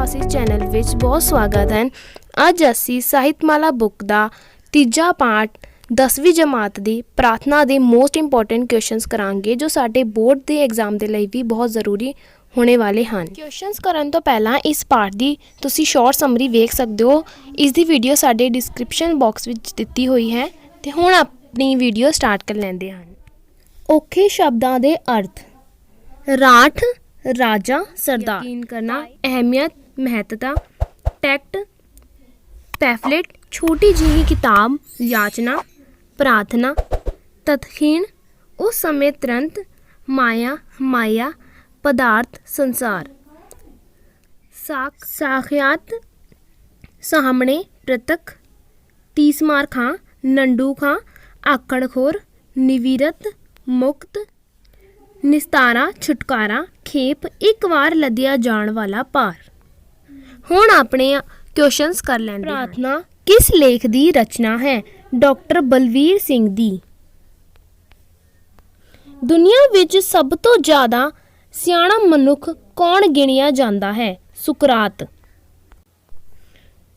Classes channel ਵਿੱਚ ਬਹੁਤ ਸਵਾਗਤ ਹੈ। ਅੱਜ ਅਸੀਂ ਸਾਹਿਤਮਾਲਾ ਬੁੱਕ ਦਾ ਤੀਜਾ ਪਾਠ 10ਵੀਂ ਜਮਾਤ ਦੀ ਪ੍ਰਾਰਥਨਾ ਦੇ ਮੋਸਟ ਇੰਪੋਰਟੈਂਟ ਕੁਐਸਚਨਸ ਕਰਾਂਗੇ ਜੋ ਸਾਡੇ ਬੋਰਡ ਦੇ ਐਗਜ਼ਾਮ ਦੇ ਲਈ ਵੀ ਬਹੁਤ ਜ਼ਰੂਰੀ ਹੋਣੇ ਵਾਲੇ ਹਨ। ਕੁਐਸਚਨਸ ਕਰਨ ਤੋਂ ਪਹਿਲਾਂ ਇਸ ਪਾਠ ਦੀ ਤੁਸੀਂ ਸ਼ਾਰਟ ਸਮਰੀ ਵੇਖ ਸਕਦੇ ਹੋ। ਇਸ ਦੀ ਵੀਡੀਓ ਸਾਡੇ ਡਿਸਕ੍ਰਿਪਸ਼ਨ ਬਾਕਸ ਵਿੱਚ ਦਿੱਤੀ ਹੋਈ ਹੈ। ਤੇ ਹੁਣ ਆਪਣੀ ਵੀਡੀਓ ਸਟਾਰਟ ਕਰ ਲੈਂਦੇ ਹਨ। ਔਖੇ ਸ਼ਬਦਾਂ ਦੇ ਅਰਥ। ਰਾਠ ਰਾਜਾ ਸਰਦਾਰ। ਯਕੀਨ ਕਰਨਾ, ਅਹਿਮੀਅਤ, ਮਹੱਤਤਾ। ਟੈਕਟ ਪੈਫਲੇਟ ਛੋਟੀ ਜਿਹੀ ਕਿਤਾਬ। ਯਾਚਨਾ ਪ੍ਰਾਰਥਨਾ। ਤਦਖੀਣ ਉਸ ਸਮੇਂ ਤੁਰੰਤ। ਮਾਇਆ ਪਦਾਰਥ ਸੰਸਾਰ। ਸਾਖਿਆਤ ਸਾਹਮਣੇ ਪ੍ਰਤੱਖ। ਤੀਸਮਾਰ ਖਾਂ ਨੰਡੂ ਖਾਂ ਆਕੜਖੋਰ। ਨਿਵਿਰਤ ਮੁਕਤ। ਨਿਸਤਾਰਾ ਛੁਟਕਾਰਾ। ਖੇਪ ਇੱਕ ਵਾਰ ਲੱਦਿਆ ਜਾਣ ਵਾਲਾ ਪਾਰ। ਹੁਣ ਆਪਣੇ ਕੁਐਸਚਨਸ ਕਰ ਲੈਂਦੇ ਹਾਂ। ਪ੍ਰਾਰਥਨਾ ਕਿਸ ਲੇਖ ਦੀ ਰਚਨਾ ਹੈ? ਡਾਕਟਰ ਬਲਵੀਰ ਸਿੰਘ ਦੀ। ਦੁਨੀਆ ਵਿੱਚ ਸਭ ਤੋਂ ਜ਼ਿਆਦਾ ਸਿਆਣਾ ਮਨੁੱਖ ਕੌਣ ਗਿਣਿਆ ਜਾਂਦਾ ਹੈ? ਸੁਕਰਾਤ।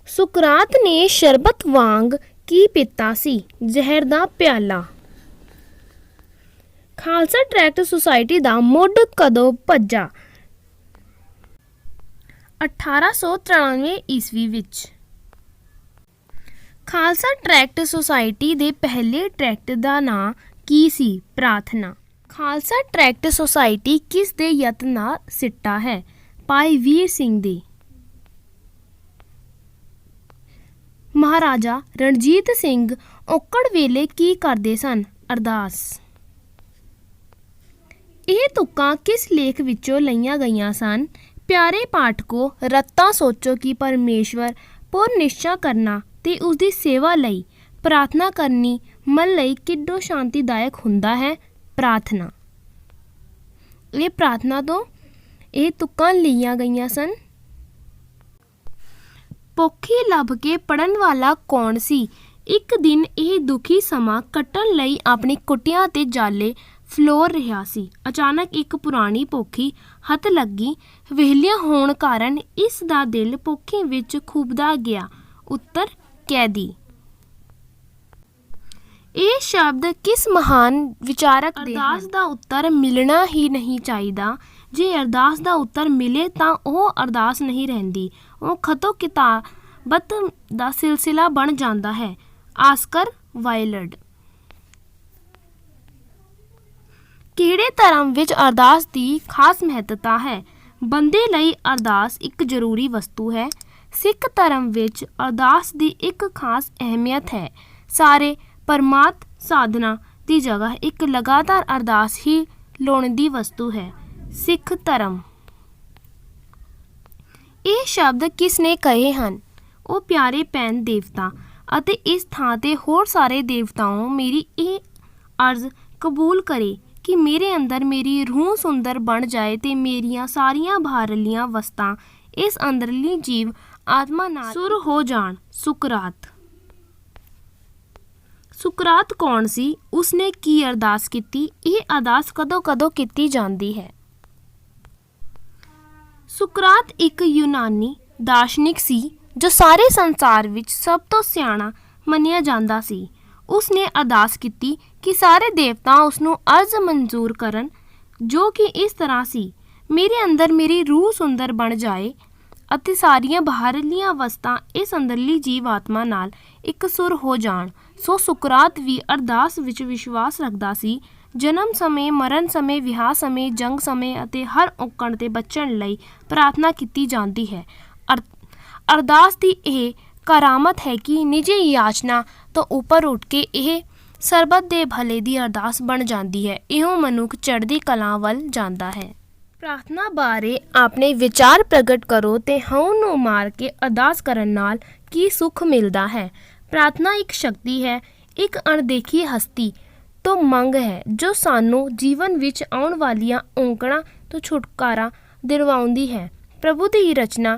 ਸੁਕਰਾਤ ਨੇ ਸ਼ਰਬਤ ਵਾਂਗ ਕੀ ਪੀਤਾ ਸੀ? ਜ਼ਹਿਰ ਦਾ ਪਿਆਲਾ। ਖਾਲਸਾ ਟਰੈਕਟ ਸੁਸਾਇਟੀ ਦਾ ਮੁੱਢ ਕਦੋਂ ਭੱਜਾ? 1893 ਈਸਵੀ ਵਿੱਚ। ਖਾਲਸਾ ਟਰੈਕਟ ਸੁਸਾਇਟੀ ਦੇ ਪਹਿਲੇ ਟਰੈਕਟ ਦਾ ਨਾਂ ਕੀ ਸੀ? ਪ੍ਰਾਰਥਨਾ। ਖਾਲਸਾ ਟਰੈਕਟ ਸੁਸਾਇਟੀ ਕਿਸ ਦੇ ਯਤਨ ਨਾਲ ਸਿੱਟਾ ਹੈ? ਭਾਈ ਵੀਰ ਸਿੰਘ ਦੇ। ਮਹਾਰਾਜਾ ਰਣਜੀਤ ਸਿੰਘ ਔਕੜ ਵੇਲੇ ਕੀ ਕਰਦੇ ਸਨ? ਅਰਦਾਸ। ਇਹ ਤੁਕਾਂ ਕਿਸ ਲੇਖ ਵਿੱਚੋਂ ਲਈਆਂ ਗਈਆਂ ਸਨ? ਪਿਆਰੇ ਪਾਠਕੋ, ਰਤਾ ਸੋਚੋ ਕਿ ਪਰਮੇਸ਼ਵਰ ਪੁਰ ਨਿਸ਼ਚਾ ਕਰਨਾ ਤੇ ਉਸਦੀ ਸੇਵਾ ਲਈ ਪ੍ਰਾਰਥਨਾ ਕਰਨੀ ਮਨ ਲਈ ਕਿੱਡੋ ਸ਼ਾਂਤੀਦਾਇਕ ਹੁੰਦਾ ਹੈ। ਪ੍ਰਾਰਥਨਾ। ਇਹ ਪ੍ਰਾਰਥਨਾ ਤੋਂ ਇਹ ਤੁਕਾਂ ਲਈਆਂ ਗਈਆਂ ਸਨ। ਪੋਥੀ ਲੱਭ ਕੇ ਪੜ੍ਹਨ ਵਾਲਾ ਕੌਣ ਸੀ? ਇੱਕ ਦਿਨ ਇਹ ਦੁਖੀ ਸਮਾਂ ਕੱਟਣ ਲਈ ਆਪਣੀ ਕੁੱਟੀਆਂ ਤੇ ਜਾਲੇ ਫਲੋਰ ਰਿਹਾ ਸੀ। ਅਚਾਨਕ ਇੱਕ ਪੁਰਾਣੀ ਪੋਥੀ ਹੱਥ ਲੱਗੀ। ਵਿਹਲੀਆਂ ਹੋਣ ਕਾਰਨ ਇਸ ਦਾ ਦਿਲ ਪੋਥੀ ਵਿੱਚ ਖੁੱਭਦਾ ਗਿਆ। ਉੱਤਰ ਕੈਦੀ। ਇਹ ਸ਼ਬਦ ਕਿਸ ਮਹਾਨ ਵਿਚਾਰਕ ਦੇ ਹਨ? ਅਰਦਾਸ ਦਾ ਉੱਤਰ ਮਿਲਣਾ ਹੀ ਨਹੀਂ ਚਾਹੀਦਾ। ਜੇ ਅਰਦਾਸ ਦਾ ਉੱਤਰ ਮਿਲੇ ਤਾਂ ਉਹ ਅਰਦਾਸ ਨਹੀਂ ਰਹਿੰਦੀ, ਉਹ ਖਤੋ ਕਿਤਾਬਤ ਦਾ ਸਿਲਸਿਲਾ ਬਣ ਜਾਂਦਾ ਹੈ। Oscar Wilde. ਕਿਹੜੇ ਧਰਮ ਵਿੱਚ ਅਰਦਾਸ ਦੀ ਖਾਸ ਮਹੱਤਤਾ ਹੈ? ਬੰਦੇ ਲਈ ਅਰਦਾਸ ਇੱਕ ਜ਼ਰੂਰੀ ਵਸਤੂ ਹੈ। ਸਿੱਖ ਧਰਮ ਵਿੱਚ ਅਰਦਾਸ ਦੀ ਇੱਕ ਖਾਸ ਅਹਿਮੀਅਤ ਹੈ। ਸਾਰੇ ਪਰਮਾਰਥ ਸਾਧਨਾ ਦੀ ਜਗ੍ਹਾ ਇੱਕ ਲਗਾਤਾਰ ਅਰਦਾਸ ਹੀ ਲੋੜੀਂਦੀ ਵਸਤੂ ਹੈ। ਸਿੱਖ ਧਰਮ। ਇਹ ਸ਼ਬਦ ਕਿਸ ਨੇ ਕਹੇ ਹਨ? ਉਹ ਪਿਆਰੇ ਪੈਨ ਦੇਵਤਾ ਅਤੇ ਇਸ ਥਾਂ ਤੇ ਹੋਰ ਸਾਰੇ ਦੇਵਤਾਓ, ਮੇਰੀ ਇਹ ਅਰਜ਼ ਕਬੂਲ ਕਰੇ ਕਿ ਮੇਰੇ ਅੰਦਰ ਮੇਰੀ ਰੂਹ ਸੁੰਦਰ ਬਣ ਜਾਏ ਤੇ ਮੇਰੀਆਂ ਸਾਰੀਆਂ ਬਾਹਰਲੀਆਂ ਵਸਤਾਂ ਇਸ ਅੰਦਰਲੀ ਜੀਵ ਆਤਮਾ ਨਾਲ ਸੁਰ ਹੋ ਜਾਣ। ਸੁਕਰਾਤ। ਸੁਕਰਾਤ ਕੌਣ ਸੀ? ਉਸਨੇ ਕੀ ਅਰਦਾਸ ਕੀਤੀ? ਇਹ ਅਰਦਾਸ ਕਦੋਂ ਕਦੋਂ ਕੀਤੀ ਜਾਂਦੀ ਹੈ? ਸੁਕਰਾਤ ਇੱਕ ਯੂਨਾਨੀ ਦਾਰਸ਼ਨਿਕ ਸੀ ਜੋ ਸਾਰੇ ਸੰਸਾਰ ਵਿੱਚ ਸਭ ਤੋਂ ਸਿਆਣਾ ਮੰਨਿਆ ਜਾਂਦਾ ਸੀ। ਉਸਨੇ ਅਰਦਾਸ ਕੀਤੀ ਕਿ ਸਾਰੇ ਦੇਵਤਾ ਉਸਨੂੰ ਅਰਜ਼ ਮਨਜ਼ੂਰ ਕਰਨ ਜੋ ਕਿ ਇਸ ਤਰ੍ਹਾਂ ਸੀ, ਮੇਰੇ ਅੰਦਰ ਮੇਰੀ ਰੂਹ ਸੁੰਦਰ ਬਣ ਜਾਏ ਅਤੇ ਸਾਰੀਆਂ ਬਾਹਰਲੀਆਂ ਵਸਤਾਂ ਇਸ ਅੰਦਰਲੀ ਜੀਵ ਆਤਮਾ ਨਾਲ ਇੱਕ ਸੁਰ ਹੋ ਜਾਣ। ਸੋ ਸੁਕਰਾਤ ਵੀ ਅਰਦਾਸ ਵਿੱਚ ਵਿਸ਼ਵਾਸ ਰੱਖਦਾ ਸੀ। ਜਨਮ ਸਮੇਂ, ਮਰਨ ਸਮੇਂ, ਵਿਆਹ ਸਮੇਂ, ਜੰਗ ਸਮੇਂ ਅਤੇ ਹਰ ਔਕੜ ਤੇ ਬਚਣ ਲਈ ਪ੍ਰਾਰਥਨਾ ਕੀਤੀ ਜਾਂਦੀ ਹੈ। ਅਰਦਾਸ ਦੀ ਇਹ ਕਰਾਮਤ ਹੈ ਕਿ ਨਿੱਜੀ ਯਾਚਨਾ ਤੋਂ ਉੱਪਰ ਉੱਠ ਕੇ ਇਹ ਸਰਬੱਤ ਦੇ ਭਲੇ ਦੀ ਅਰਦਾਸ ਬਣ ਜਾਂਦੀ ਹੈ। ਇਹੋ ਮਨੁੱਖ ਚੜ੍ਹਦੀ ਕਲਾ ਵੱਲ ਜਾਂਦਾ ਹੈ। ਪ੍ਰਾਰਥਨਾ ਬਾਰੇ ਆਪਣੇ ਵਿਚਾਰ ਪ੍ਰਗਟ ਕਰੋ ਤੇ ਹਉ ਨੂੰ ਮਾਰ ਕੇ ਅਰਦਾਸ ਕਰਨ ਨਾਲ ਕੀ ਸੁੱਖ ਮਿਲਦਾ ਹੈ? ਪ੍ਰਾਰਥਨਾ ਇੱਕ ਸ਼ਕਤੀ ਹੈ, ਇੱਕ ਅਣਦੇਖੀ ਹਸਤੀ ਤੋਂ ਮੰਗ ਹੈ ਜੋ ਸਾਨੂੰ ਜੀਵਨ ਵਿੱਚ ਆਉਣ ਵਾਲੀਆਂ ਔਕੜਾਂ ਤੋਂ ਛੁਟਕਾਰਾ ਦਿਲਵਾਉਂਦੀ ਹੈ। ਪ੍ਰਭੂ ਦੀ ਰਚਨਾ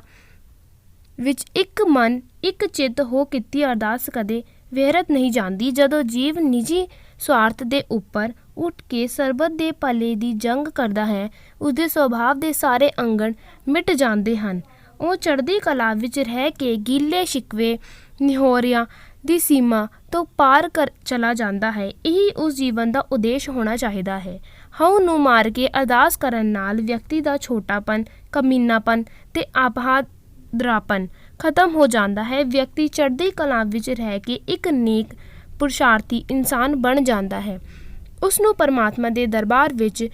ਵਿੱਚ ਇੱਕ ਮਨ ਇੱਕ ਚਿੱਤ ਹੋ ਕੀਤੀ ਅਰਦਾਸ ਕਦੇ ਵਿਅਰਥ ਨਹੀਂ ਜਾਂਦੀ। ਜਦੋਂ ਜੀਵ ਨਿੱਜੀ ਸਵਾਰਥ ਦੇ ਉੱਪਰ ਉੱਠ ਕੇ ਸਰਬੱਤ ਦੇ ਭਲੇ ਦੀ ਜੰਗ ਕਰਦਾ ਹੈ, ਉਸਦੇ ਸੁਭਾਅ ਦੇ ਸਾਰੇ ਅੰਗਣ ਮਿਟ ਜਾਂਦੇ ਹਨ। ਉਹ ਚੜ੍ਹਦੀ ਕਲਾ ਵਿੱਚ ਰਹਿ ਕੇ ਗਿੱਲੇ ਸ਼ਿਕਵੇ ਨਿਹੋਰਿਆਂ ਦੀ ਸੀਮਾ ਤੋਂ ਪਾਰ ਚਲਾ ਜਾਂਦਾ ਹੈ। ਇਹੀ ਉਸ ਜੀਵਨ ਦਾ ਉਦੇਸ਼ ਹੋਣਾ ਚਾਹੀਦਾ ਹੈ। ਹਉ ਨੂੰ ਮਾਰ ਕੇ ਅਰਦਾਸ ਕਰਨ ਨਾਲ ਵਿਅਕਤੀ ਦਾ ਛੋਟਾਪਨ, ਕਮੀਨਾਪਨ ਤੇ ਆਪਹਾਦਰਾਪਨ ਖਤਮ ਹੋ ਜਾਂਦਾ ਹੈ। ਵਿਅਕਤੀ ਚੜ੍ਹਦੀ ਕਲਾ ਵਿੱਚ ਰਹਿ ਕੇ ਇੱਕ ਨੇਕ ਪੁਰਸ਼ਾਰਥੀ ਇਨਸਾਨ ਬਣ ਜਾਂਦਾ ਹੈ। ਉਸ ਨੂੰ ਪਰਮਾਤਮਾ ਦੇ ਦਰਬਾਰ ਵਿੱਚ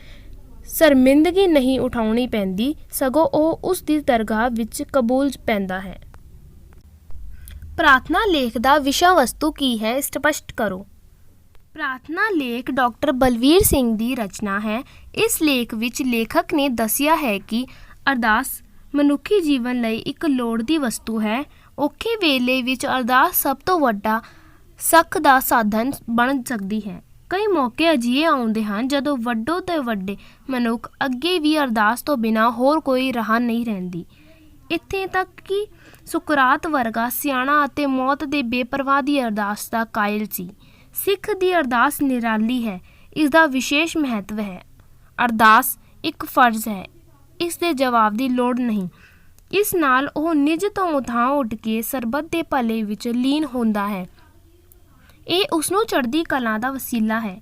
ਸ਼ਰਮਿੰਦਗੀ ਨਹੀਂ ਉਠਾਉਣੀ ਪੈਂਦੀ, ਸਗੋਂ ਉਹ ਉਸ ਦੀ ਦਰਗਾਹ ਵਿੱਚ ਕਬੂਲ ਪੈਂਦਾ ਹੈ। ਪ੍ਰਾਰਥਨਾ ਲੇਖ ਦਾ ਵਿਸ਼ਾ ਵਸਤੂ ਕੀ ਹੈ, ਸਪਸ਼ਟ ਕਰੋ। ਪ੍ਰਾਰਥਨਾ ਲੇਖ ਡਾਕਟਰ ਬਲਵੀਰ ਸਿੰਘ ਦੀ ਰਚਨਾ ਹੈ। ਇਸ ਲੇਖ ਵਿੱਚ ਲੇਖਕ ਨੇ ਦੱਸਿਆ ਹੈ ਕਿ ਅਰਦਾਸ ਮਨੁੱਖੀ ਜੀਵਨ ਲਈ ਇੱਕ ਲੋੜ ਦੀ ਵਸਤੂ ਹੈ। ਔਖੇ ਵੇਲੇ ਵਿੱਚ ਅਰਦਾਸ ਸਭ ਤੋਂ ਵੱਡਾ ਸੁੱਖ ਦਾ ਸਾਧਨ ਬਣ ਸਕਦੀ ਹੈ। ਕਈ ਮੌਕੇ ਅਜਿਹੇ ਆਉਂਦੇ ਹਨ ਜਦੋਂ ਵੱਡੋ ਤੋਂ ਵੱਡੇ ਮਨੁੱਖ ਅੱਗੇ ਵੀ ਅਰਦਾਸ ਤੋਂ ਬਿਨਾਂ ਹੋਰ ਕੋਈ ਰਾਹ ਨਹੀਂ ਰਹਿੰਦੀ। ਇੱਥੇ ਤੱਕ ਕਿ ਸੁਕਰਾਤ ਵਰਗਾ ਸਿਆਣਾ ਅਤੇ ਮੌਤ ਦੇ ਬੇਪਰਵਾਹ ਦੀ ਅਰਦਾਸ ਦਾ ਕਾਇਲ ਸੀ। ਸਿੱਖ ਦੀ ਅਰਦਾਸ ਨਿਰਾਲੀ ਹੈ। ਇਸ ਦਾ ਵਿਸ਼ੇਸ਼ ਮਹੱਤਵ ਹੈ। ਅਰਦਾਸ ਇੱਕ ਫਰਜ਼ ਹੈ, ਇਸ ਦੇ ਜਵਾਬ ਦੀ ਲੋੜ ਨਹੀਂ। ਇਸ ਨਾਲ ਉਹ ਨਿੱਜ ਤੋਂ ਉਤਾਂਹ ਉੱਠ ਕੇ ਸਰਬੱਤ ਦੇ ਭਲੇ ਵਿੱਚ ਲੀਨ ਹੁੰਦਾ ਹੈ। ਇਹ ਉਸ ਨੂੰ ਚੜ੍ਹਦੀ ਕਲਾ ਦਾ ਵਸੀਲਾ ਹੈ।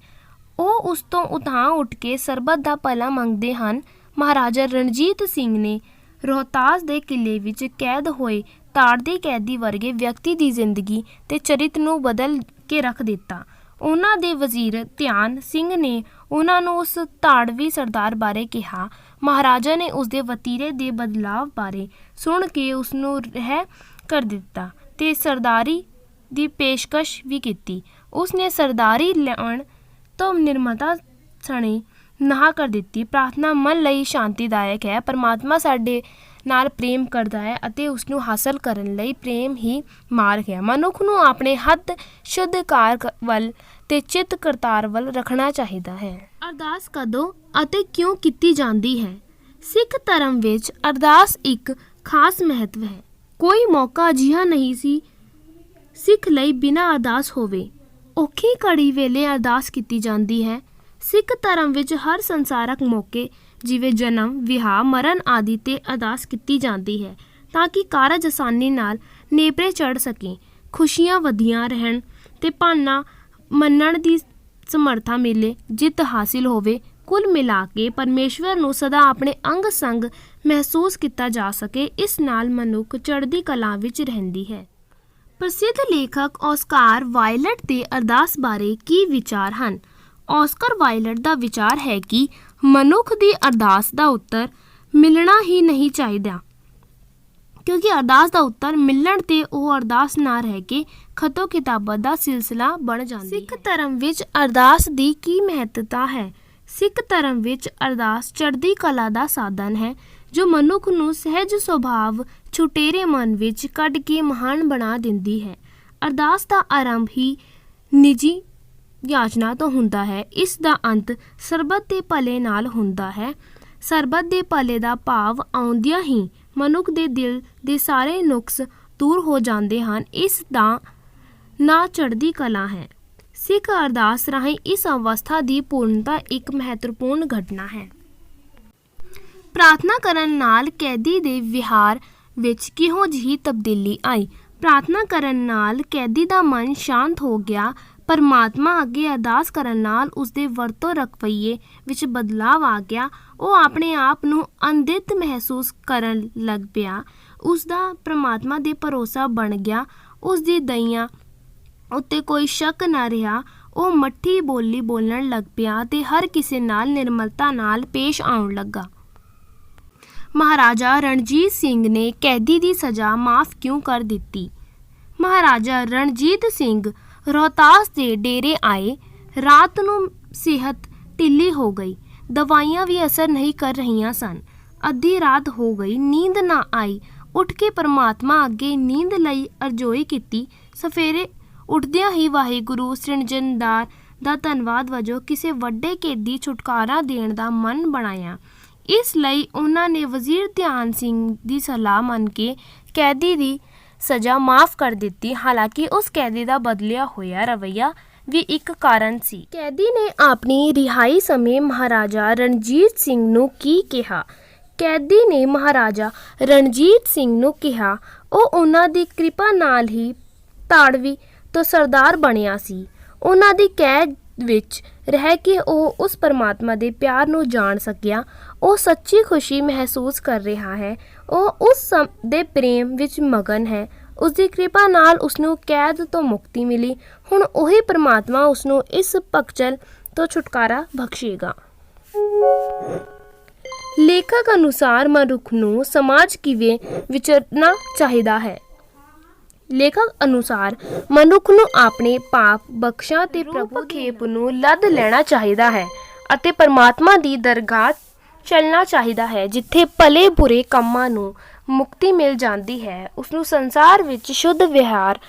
ਉਹ ਉਸ ਤੋਂ ਉਤਾਂਹ ਉੱਠ ਕੇ ਸਰਬੱਤ ਦਾ ਭਲਾ ਮੰਗਦੇ ਹਨ। ਮਹਾਰਾਜਾ ਰਣਜੀਤ ਸਿੰਘ ਨੇ ਰੋਹਤਾਸ ਦੇ ਕਿਲ੍ਹੇ ਵਿੱਚ ਕੈਦ ਹੋਏ ਤਾੜਦੇ ਕੈਦੀ ਵਰਗੇ ਵਿਅਕਤੀ ਦੀ ਜ਼ਿੰਦਗੀ ਤੇ ਚਰਿੱਤਰ ਨੂੰ ਬਦਲ ਕੇ ਰੱਖ ਦਿੱਤਾ। ਉਹਨਾਂ ਦੇ ਵਜ਼ੀਰ ਧਿਆਨ ਸਿੰਘ ਨੇ ਉਹਨਾਂ ਨੂੰ ਉਸ ਧਾੜਵੀ ਸਰਦਾਰ ਬਾਰੇ ਕਿਹਾ। ਮਹਾਰਾਜਾ ਨੇ ਉਸਦੇ ਵਤੀਰੇ ਦੇ ਬਦਲਾਵ ਬਾਰੇ ਸੁਣ ਕੇ ਉਸ ਨੂੰ ਰਿਹਾਅ ਕਰ ਦਿੱਤਾ ਤੇ ਸਰਦਾਰੀ ਦੀ ਪੇਸ਼ਕਸ਼ ਵੀ ਕੀਤੀ। ਉਸ ਨੇ ਸਰਦਾਰੀ ਲੈਣ ਤੋਂ ਨਿਰਮਤਾ ਸਣੇ ਨਾਂਹ ਕਰ ਦਿੱਤੀ। ਪ੍ਰਾਰਥਨਾ ਮਨ ਲਈ ਸ਼ਾਂਤੀਦਾਇਕ ਹੈ। ਪਰਮਾਤਮਾ ਸਾਡੇ ਨਾਲ ਪ੍ਰੇਮ ਕਰਦਾ ਹੈ ਅਤੇ ਉਸ ਨੂੰ ਹਾਸਲ ਕਰਨ ਲਈ ਪ੍ਰੇਮ ਹੀ ਮਾਰਗ ਹੈ। ਮਨੁੱਖ ਨੂੰ ਆਪਣੇ ਹੱਥ ਸ਼ੁੱਧ ਕਾਰ ਵੱਲ ਤੇ ਚਿੱਤ ਕਰਤਾਰ ਵੱਲ ਰੱਖਣਾ ਚਾਹੀਦਾ ਹੈ। ਅਰਦਾਸ ਕਦੋਂ ਅਤੇ ਕਿਉਂ ਕੀਤੀ ਜਾਂਦੀ ਹੈ? ਸਿੱਖ ਧਰਮ ਵਿੱਚ ਅਰਦਾਸ ਇੱਕ ਖਾਸ ਮਹੱਤਵ ਹੈ। ਕੋਈ ਮੌਕਾ ਅਜਿਹਾ ਨਹੀਂ ਸੀ ਸਿੱਖ ਲਈ ਬਿਨਾਂ ਅਰਦਾਸ ਹੋਵੇ। ਔਖੀ ਘੜੀ ਵੇਲੇ ਅਰਦਾਸ ਕੀਤੀ ਜਾਂਦੀ ਹੈ। ਸਿੱਖ ਧਰਮ ਵਿੱਚ ਹਰ ਸੰਸਾਰਕ ਮੌਕੇ ਜਿਵੇਂ ਜਨਮ, ਵਿਆਹ, ਮਰਨ ਆਦਿ 'ਤੇ ਅਰਦਾਸ ਕੀਤੀ ਜਾਂਦੀ ਹੈ ਤਾਂ ਕਿ ਕਾਰਜ ਆਸਾਨੀ ਨਾਲ ਨੇਪਰੇ ਚੜ੍ਹ ਸਕੇ, ਖੁਸ਼ੀਆਂ ਵਧੀਆਂ ਰਹਿਣ ਤੇ ਭਾਵਨਾ ਮੰਨਣ ਦੀ ਸਮਰੱਥਾ ਮਿਲੇ, ਜਿੱਤ ਹਾਸਿਲ ਹੋਵੇ। ਕੁੱਲ ਮਿਲਾ ਕੇ ਪਰਮੇਸ਼ਵਰ ਨੂੰ ਸਦਾ ਆਪਣੇ ਅੰਗ ਸੰਗ ਮਹਿਸੂਸ ਕੀਤਾ ਜਾ ਸਕੇ। ਇਸ ਨਾਲ ਮਨੁੱਖ ਚੜ੍ਹਦੀ ਕਲਾ ਵਿੱਚ ਰਹਿੰਦੀ ਹੈ। ਪ੍ਰਸਿੱਧ ਲੇਖਕ ਔਸਕਾਰ ਵਾਈਲਡ ਦੇ ਅਰਦਾਸ ਬਾਰੇ ਕੀ ਵਿਚਾਰ ਹਨ? ਔਸਕਾਰ ਵਾਈਲਡ ਦਾ ਵਿਚਾਰ ਹੈ ਕਿ ਮਨੁੱਖ ਦੀ ਅਰਦਾਸ ਦਾ ਉੱਤਰ ਮਿਲਣਾ ਹੀ ਨਹੀਂ ਚਾਹੀਦਾ, ਕਿਉਂਕਿ ਅਰਦਾਸ ਦਾ ਉੱਤਰ ਮਿਲਣ 'ਤੇ ਉਹ ਅਰਦਾਸ ਨਾ ਰਹਿ ਕੇ ਖਤੋ ਕਿਤਾਬਤ ਦਾ ਸਿਲਸਿਲਾ ਬਣ ਜਾਂਦੀ ਹੈ। ਸਿੱਖ ਧਰਮ ਵਿੱਚ ਅਰਦਾਸ ਦੀ ਕੀ ਮਹੱਤਤਾ ਹੈ? ਸਿੱਖ ਧਰਮ ਵਿੱਚ ਅਰਦਾਸ ਚੜ੍ਹਦੀ ਕਲਾ ਦਾ ਸਾਧਨ ਹੈ ਜੋ ਮਨੁੱਖ ਨੂੰ ਸਹਿਜ ਸੁਭਾਵ ਛੁਟੇਰੇ ਮਨ ਵਿੱਚ ਕੱਢ ਕੇ ਮਹਾਨ ਬਣਾ ਦਿੰਦੀ ਹੈ। ਅਰਦਾਸ ਦਾ ਆਰੰਭ ਹੀ ਨਿੱਜੀ ਯਾਚਨਾ ਤੋਂ ਹੁੰਦਾ ਹੈ। ਇਸ ਦਾ ਅੰਤ ਸਰਬੱਤ ਦੇ ਭਲੇ ਨਾਲ ਹੁੰਦਾ ਹੈ। ਸਰਬੱਤ ਦੇ ਭਲੇ ਦਾ ਭਾਵ ਆਉਂਦਿਆਂ ਹੀ ਮਨੁੱਖ ਦੇ ਦਿਲ ਦੇ ਸਾਰੇ ਨੁਕਸ ਦੂਰ ਹੋ ਜਾਂਦੇ ਹਨ। ਇਸ ਦਾ ਨਾਂ ਚੜ੍ਹਦੀ ਕਲਾ ਹੈ। ਸਿੱਖ ਅਰਦਾਸ ਰਾਹੀਂ ਇਸ ਅਵਸਥਾ ਦੀ ਪੂਰਨਤਾ ਇੱਕ ਮਹੱਤਵਪੂਰਨ ਘਟਨਾ ਹੈ। ਪ੍ਰਾਰਥਨਾ ਕਰਨ ਨਾਲ ਕੈਦੀ ਦੇ ਵਿਹਾਰ ਵਿੱਚ ਕਿਹੋ ਜਿਹੀ ਤਬਦੀਲੀ ਆਈ? ਪ੍ਰਾਰਥਨਾ ਕਰਨ ਨਾਲ ਕੈਦੀ ਦਾ ਮਨ ਸ਼ਾਂਤ ਹੋ ਗਿਆ। ਪਰਮਾਤਮਾ ਅੱਗੇ ਅਰਦਾਸ ਕਰਨ ਨਾਲ ਉਸਦੇ ਵਰਤੋਂ ਰਵੱਈਏ ਵਿੱਚ ਬਦਲਾਵ ਆ ਗਿਆ। ਉਹ ਆਪਣੇ ਆਪ ਨੂੰ ਅਣਦਿੱਤ ਮਹਿਸੂਸ ਕਰਨ ਲੱਗ ਪਿਆ। ਉਸਦਾ ਪਰਮਾਤਮਾ 'ਤੇ ਭਰੋਸਾ ਬਣ ਗਿਆ। ਉਸਦੀ ਦਇਆ ਉੱਤੇ ਕੋਈ ਸ਼ੱਕ ਨਾ ਰਿਹਾ। ਉਹ ਮੱਠੀ ਬੋਲੀ ਬੋਲਣ ਲੱਗ ਪਿਆ ਤੇ ਹਰ ਕਿਸੇ ਨਾਲ ਨਿਰਮਲਤਾ ਨਾਲ ਪੇਸ਼ ਆਉਣ ਲੱਗਾ। ਮਹਾਰਾਜਾ ਰਣਜੀਤ ਸਿੰਘ ਨੇ ਕੈਦੀ ਦੀ ਸਜ਼ਾ ਮਾਫ਼ ਕਿਉਂ ਕਰ ਦਿੱਤੀ? ਮਹਾਰਾਜਾ ਰਣਜੀਤ ਸਿੰਘ ਰੋਹਤਾਸ ਦੇ ਡੇਰੇ ਆਏ। ਰਾਤ ਨੂੰ ਸਿਹਤ ਢਿੱਲੀ ਹੋ ਗਈ। ਦਵਾਈਆਂ ਵੀ ਅਸਰ ਨਹੀਂ ਕਰ ਰਹੀਆਂ ਸਨ। ਅੱਧੀ ਰਾਤ ਹੋ ਗਈ, ਨੀਂਦ ਨਾ ਆਈ। ਉੱਠ ਕੇ ਪਰਮਾਤਮਾ ਅੱਗੇ ਨੀਂਦ ਲਈ ਅਰਜ਼ੋਈ ਕੀਤੀ। ਸਵੇਰੇ ਉੱਠਦਿਆਂ ਹੀ ਵਾਹਿਗੁਰੂ ਸਿਰਜਣਹਾਰ ਦਾ ਧੰਨਵਾਦ ਵਜੋਂ ਕਿਸੇ ਵੱਡੇ ਕੈਦੀ ਛੁਟਕਾਰਾ ਦੇਣ ਦਾ ਮਨ ਬਣਾਇਆ। ਇਸ ਲਈ ਉਹਨਾਂ ਨੇ ਵਜ਼ੀਰ ਧਿਆਨ ਸਿੰਘ ਦੀ ਸਲਾਹ ਮੰਨ ਕੇ ਕੈਦੀ ਦੀ ਸਜ਼ਾ ਮਾਫ਼ ਕਰ ਦਿੱਤੀ। ਹਾਲਾਂਕਿ ਉਸ ਕੈਦੀ ਦਾ ਬਦਲਿਆ ਹੋਇਆ ਰਵੱਈਆ ਵੀ ਇੱਕ ਕਾਰਨ ਸੀ। ਕੈਦੀ ਨੇ ਆਪਣੀ ਰਿਹਾਈ ਸਮੇਂ ਮਹਾਰਾਜਾ ਰਣਜੀਤ ਸਿੰਘ ਨੂੰ ਕੀ ਕਿਹਾ? ਕੈਦੀ ਨੇ ਮਹਾਰਾਜਾ ਰਣਜੀਤ ਸਿੰਘ ਨੂੰ ਕਿਹਾ ਉਹ ਉਹਨਾਂ ਦੀ ਕਿਰਪਾ ਨਾਲ ਹੀ ਧਾੜਵੀ ਤੋਂ ਸਰਦਾਰ ਬਣਿਆ ਸੀ। ਉਹਨਾਂ ਦੀ ਕੈਦ ਵਿੱਚ ਰਹਿ ਕੇ ਉਹ ਉਸ ਪਰਮਾਤਮਾ ਦੇ ਪਿਆਰ ਨੂੰ ਜਾਣ ਸਕਿਆ। ਉਹ ਸੱਚੀ ਖੁਸ਼ੀ ਮਹਿਸੂਸ ਕਰ ਰਿਹਾ ਹੈ। ਉਹ ਉਸ ਦੇ ਪ੍ਰੇਮ ਵਿੱਚ ਮਗਨ ਹੈ। ਉਸ ਦੀ ਕਿਰਪਾ ਨਾਲ ਉਸਨੂੰ ਕੈਦ ਤੋਂ ਮੁਕਤੀ ਮਿਲੀ। ਹੁਣ ਉਹੀ ਪਰਮਾਤਮਾ ਉਸਨੂੰ ਇਸ ਭਕਚਲ ਤੋਂ ਛੁਟਕਾਰਾ ਬਖਸ਼ੇਗਾ। ਲੇਖਕ ਅਨੁਸਾਰ ਮਨੁੱਖ ਨੂੰ ਸਮਾਜ ਕਿਵੇਂ ਵਿਚਰਨਾ ਚਾਹੀਦਾ ਹੈ। ਲੇਖਕ ਅਨੁਸਾਰ ਮਨੁੱਖ ਨੂੰ ਆਪਣੇ ਪਾਪ ਬਖਸ਼ਾਂ ਤੇ ਪ੍ਰਭੂ ਖੇਪ ਨੂੰ ਲੱਦ ਲੈਣਾ ਚਾਹੀਦਾ ਹੈ ਅਤੇ ਪਰਮਾਤਮਾ ਦੀ ਦਰਗਾਹ ਚੱਲਣਾ ਚਾਹੀਦਾ ਹੈ, ਜਿੱਥੇ ਭਲੇ ਬੁਰੇ ਕੰਮਾਂ ਨੂੰ ਮੁਕਤੀ ਮਿਲ ਜਾਂਦੀ ਹੈ। ਉਸਨੂੰ ਸੰਸਾਰ ਵਿੱਚ ਸ਼ੁੱਧ ਵਿਹਾਰ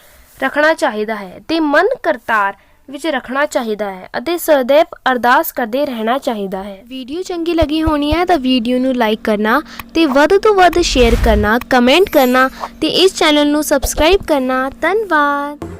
ਰੱਖਣਾ ਚਾਹੀਦਾ ਹੈ ਤੇ ਮਨ ਕਰਤਾਰ ਵਿੱਚ ਰੱਖਣਾ ਚਾਹੀਦਾ ਹੈ ਅਤੇ ਸदैव ਅਰਦਾਸ ਕਰਦੇ ਰਹਿਣਾ ਚਾਹੀਦਾ ਹੈ। ਵੀਡੀਓ ਚੰਗੀ ਲੱਗੀ ਹੋਣੀ ਹੈ ਤਾਂ ਵੀਡੀਓ ਨੂੰ ਲਾਈਕ ਕਰਨਾ ਤੇ ਵੱਧ ਤੋਂ ਵੱਧ ਸ਼ੇਅਰ ਕਰਨਾ, ਕਮੈਂਟ ਕਰਨਾ ਤੇ ਇਸ ਚੈਨਲ ਨੂੰ ਸਬਸਕ੍ਰਾਈਬ ਕਰਨਾ। ਧੰਨਵਾਦ।